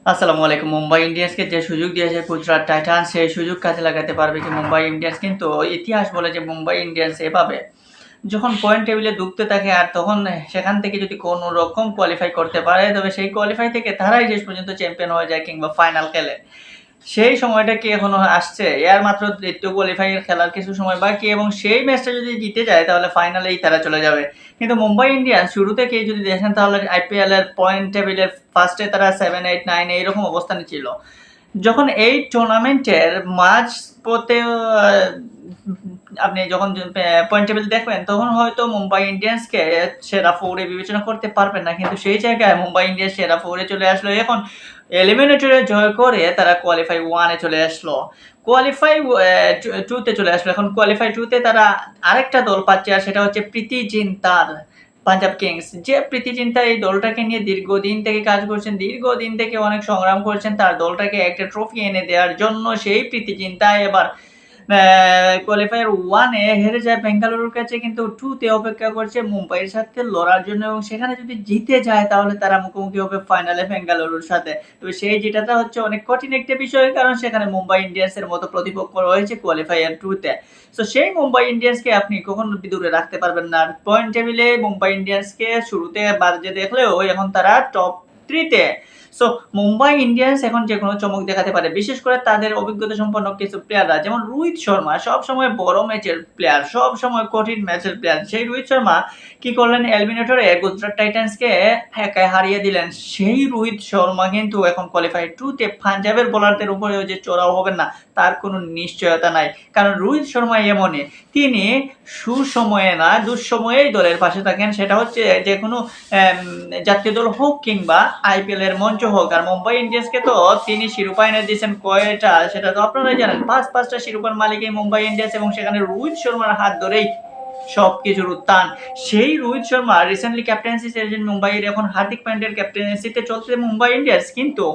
আসসালামু আলাইকুম। মুম্বাই ইন্ডিয়ান্সকে যে সুযোগ দিয়েছে গুজরাট টাইটান্স, সেই সুযোগ কাজে লাগাতে পারবে কি মুম্বাই ইন্ডিয়ান্স? কিন্তু ইতিহাস বলে যে মুম্বাই ইন্ডিয়ান্স এভাবে যখন পয়েন্ট টেবিলে ডুবতে থাকে আর তখন সেখান থেকে যদি কোনো রকম কোয়ালিফাই করতে পারে, তবে সেই কোয়ালিফাই থেকে তারাই শেষ পর্যন্ত চ্যাম্পিয়ন হয়ে যায় কিংবা ফাইনাল খেলে। সেই সময়টা কি এখনো আসছে? এর মাত্র ২য় কোয়ালিফায়ার খেলার কিছু সময় বাকি এবং সেই ম্যাচটা যদি জিতে যায় তাহলে ফাইনালেই তারা চলে যাবে। কিন্তু মুম্বাই ইন্ডিয়ান্স শুরু থেকেই যদি দেখেন তাহলে আইপিএল এর পয়েন্ট টেবিলের ফার্স্টে তারা 7, 8, 9 এইরকম অবস্থানে ছিল। যখন এই টুর্নামেন্টের মাঝ পথে আপনি যখন পয়েন্ট টেবিল দেখবেন তখন হয়তো মুম্বাই ইন্ডিয়ান্সকে সেরা 4 এ বিবেচনা করতে পারবেন না। কিন্তু সেই জায়গায় মুম্বাই ইন্ডিয়ান্স সেরা 4 এ চলে আসলো। এখন এলিমিনেটরে জয় করে তারা কোয়ালিফাই 1 এ চলে আসলো। কোয়ালিফাই 2 তে চলে আসলো। এখন কোয়ালিফাই 2 তে তারা আরেকটা দল পাচ্ছে আর সেটা হচ্ছে প্রীতি জিন্তার পাঞ্জাব কিংস। যে প্রীতি জিন্তা এই দলটাকে নিয়ে দীর্ঘদিন থেকে কাজ করছেন, দীর্ঘদিন থেকে অনেক সংগ্রাম করছেন তার দলটাকে একটা ট্রফি এনে দেওয়ার জন্য। সেই প্রীতি জিন্তা এবার কোয়ালিফায়ার 1 এ হেরে যায় বেঙ্গালুরুর কাছে, কিন্তু 2 তে অপেক্ষা করছে মুম্বাইয়ের সাথে লড়ার জন্য এবং সেখানে যদি জিতে যায় তাহলে তারা মুখোমুখি হবে ফাইনালে বেঙ্গালুরুর সাথে। তবে সেই জেতাটা হচ্ছে অনেক কঠিন একটা বিষয়, কারণ সেখানে মুম্বাই ইন্ডিয়ান্সের মতো প্রতিপক্ষ রয়েছে কোয়ালিফায়ার 2 তে। সো সেই মুম্বাই ইন্ডিয়ান্সকে আপনি কখনো দূরে রাখতে পারবেন না। পয়েন্ট টেবিলে মুম্বাই ইন্ডিয়ান্সকে শুরুতে বাজে দেখলেও এখন তারা টপ 3 তে। সো মুম্বাই ইন্ডিয়ান্স এখন যেকোনো চমক দেখাতে পারে, বিশেষ করে তাদের অভিজ্ঞতা সম্পন্ন কিছু প্লেয়াররা, যেমন রোহিত শর্মা সবসময় বড় ম্যাচের প্লেয়ার, সবসময় কঠিন ম্যাচের প্লেয়ার। সেই রোহিত শর্মা কি করলেন, এলিমিনেটরে গুজরাট টাইটান্সকে একাই হারিয়ে দিলেন। সেই রোহিত শর্মা কিন্তু এখন কোয়ালিফাই 2 তে পাঞ্জাবের বোলারদের উপরেও যে চড়াও হবেন না তার কোনো নিশ্চয়তা নাই, কারণ রোহিত শর্মা এমনই, তিনি সুসময়ে না দুঃসময়েই দলের পাশে থাকেন। সেটা হচ্ছে যে কোনো জাতীয় দল হোক কিংবা আইপিএল এর মঞ্চ হোক। আর মুম্বাই ইন্ডিয়ান্সকে তো তিনি শিরোপা এনে দিয়েছেন কয়টা, সেটা তো আপনারাই জানেন। পাঁচটা শিরোপার মালিক এই মুম্বাই ইন্ডিয়ান্স এবং সেখানে রোহিত শর্মার হাত ধরেই সবকিছুর উত্থান। সেই রোহিত শর্মা রিসেন্টলি ক্যাপ্টেন্সি ছেড়েছেন মুম্বাইয়ের, এখন হার্দিক পান্ডিয়ার ক্যাপ্টেন্সিতে চলছে মুম্বাই ইন্ডিয়ান্স, কিন্তু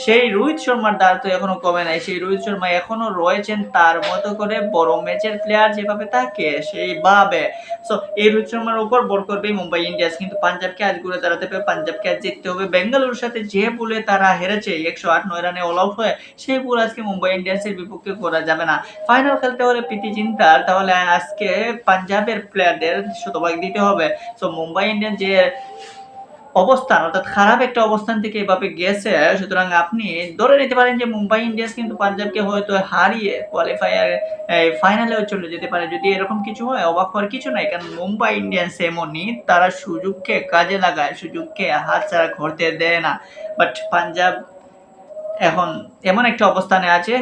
সেই রোহিত শর্মার দ্বার তো এখনো কমে নাই। সেই রোহিত শর্মা এখনো রয়েছেন তার মতো করে, বড় ম্যাচের প্লেয়ার যেভাবে থাকে সেইভাবে। সো এই রোহিত শর্মার উপর ভর করবে মুম্বাই ইন্ডিয়ান্স, কিন্তু পাঞ্জাবকে আজ ঘুরে দাঁড়াতে হবে, পাঞ্জাবকে আজ জিততে হবে। বেঙ্গালুরুর সাথে যে বলে তারা হেরেছে 108 রানে অল আউট হয়ে, সেই বল আজকে মুম্বাই ইন্ডিয়ান্সের বিপক্ষে করা যাবে না। ফাইনাল খেলতে হলে প্রীতি জিন্তার তাহলে আজকে পাঞ্জাবের প্লেয়ারদের শতভাগ দিতে হবে। সো মুম্বাই ইন্ডিয়ান্স যে অবস্থান, অর্থাৎ খারাপ একটা অবস্থান থেকে এভাবে গেছে, সুতরাং আপনি ধরে নিতে পারেন যে মুম্বাই ইন্ডিয়ান্স কিন্তু পাঞ্জাবকে হয়তো হারিয়ে কোয়ালিফায়ার ফাইনালেও চলে যেতে পারে। যদি এরকম কিছু হয় অবাক হওয়ার কিছু নাই, কারণ মুম্বাই ইন্ডিয়ান্স এমনই, তারা সুযোগকে কাজে লাগায়, সুযোগকে হাতছাড়া করতে দেয় না। বাট পাঞ্জাব এখন এমন একটা অবস্থানে আছে,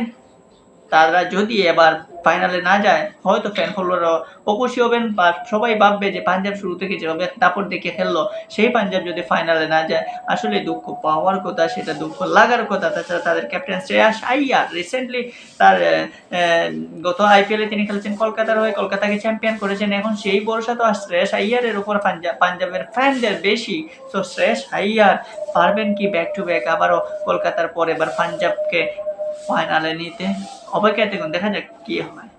তারা যদি এবার ফাইনালে না যায় হয়তো ফ্যান ফলোয়াররা অখুশি হবেন বা সবাই ভাববে যে পাঞ্জাব শুরু থেকে যেভাবে দাপট দেখে খেললো, সেই পাঞ্জাব যদি ফাইনালে না যায় আসলে দুঃখ পাওয়ার কথা, সেটা দুঃখ লাগার কথা। তাছাড়া তাদের ক্যাপ্টেন শ্রেয়াস আইয়ার রিসেন্টলি তার গত আইপিএলে তিনি খেলেছেন কলকাতার হয়ে, কলকাতাকে চ্যাম্পিয়ন করেছেন। এখন সেই ভরসা তো আর শ্রেয়াস আইয়ারের উপর পাঞ্জাবের ফ্যানদের বেশি। তো শ্রেয়াস আইয়ার পারবেন কি ব্যাক টু ব্যাক আবারও কলকাতার পর এবার পাঞ্জাবকে ফাইনালে নিতে? অপেক্ষায় দেখুন, দেখা যাক কি হয়।